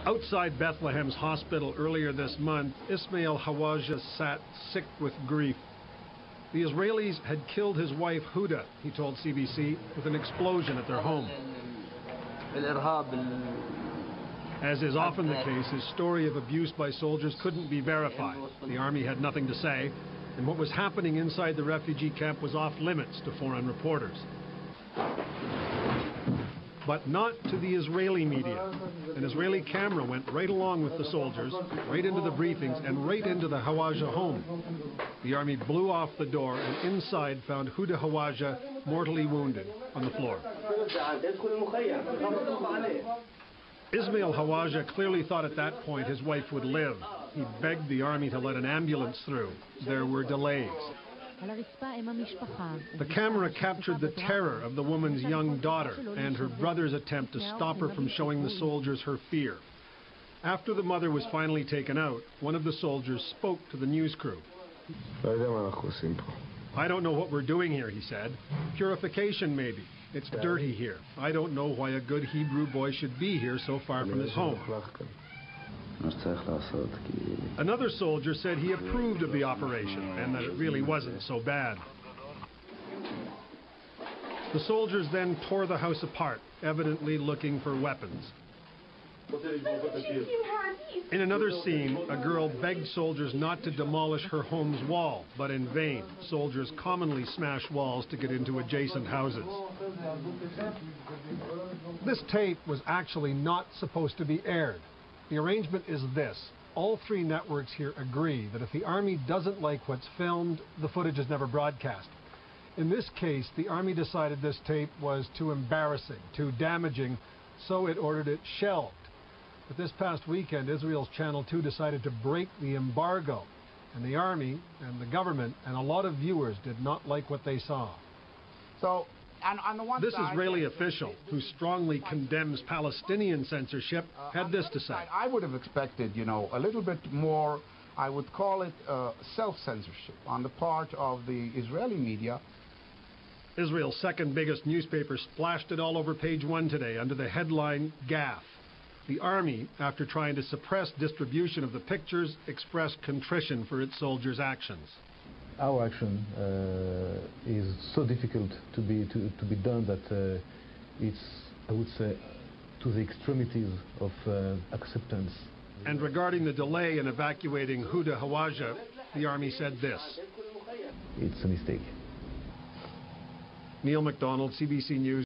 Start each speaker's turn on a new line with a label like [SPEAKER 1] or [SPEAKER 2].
[SPEAKER 1] Outside Bethlehem's hospital earlier this month, Ismail Hawaja sat sick with grief. The Israelis had killed his wife Huda, he told CBC, with an explosion at their home. As is often the case, his story of abuse by soldiers couldn't be verified. The army had nothing to say, and what was happening inside the refugee camp was off limits to foreign reporters. But not to the Israeli media. An Israeli camera went right along with the soldiers, right into the briefings, and right into the Hawaja home. The army blew off the door and inside found Huda Hawaja mortally wounded on the floor. Ismail Hawaja clearly thought at that point his wife would live. He begged the army to let an ambulance through. There were delays. The camera captured the terror of the woman's young daughter and her brother's attempt to stop her from showing the soldiers her fear. After the mother was finally taken out, one of the soldiers spoke to the news crew. "I don't know what we're doing here," he said. "Purification, maybe. It's dirty here. I don't know why a good Hebrew boy should be here so far from his home." Another soldier said he approved of the operation and that it really wasn't so bad. The soldiers then tore the house apart, evidently looking for weapons. In another scene, a girl begged soldiers not to demolish her home's wall, but in vain. Soldiers commonly smash walls to get into adjacent houses. This tape was actually not supposed to be aired. The arrangement is this. All three networks here agree that if the army doesn't like what's filmed, the footage is never broadcast. In this case, the army decided this tape was too embarrassing, too damaging, so it ordered it shelved. But this past weekend, Israel's Channel 2 decided to break the embargo, and the army and the government and a lot of viewers did not like what they saw. This Israeli official, who strongly condemns Palestinian censorship, had this to say.
[SPEAKER 2] I would have expected, a little bit more, I would call it self-censorship on the part of the Israeli media.
[SPEAKER 1] Israel's second biggest newspaper splashed it all over page 1 today under the headline, "Gaffe." The army, after trying to suppress distribution of the pictures, expressed contrition for its soldiers' actions.
[SPEAKER 3] Our action is so difficult to be done that it's, I would say, to the extremities of acceptance.
[SPEAKER 1] And regarding the delay in evacuating Huda Hawaja, the army said this.
[SPEAKER 3] It's a mistake.
[SPEAKER 1] Neil MacDonald, CBC News.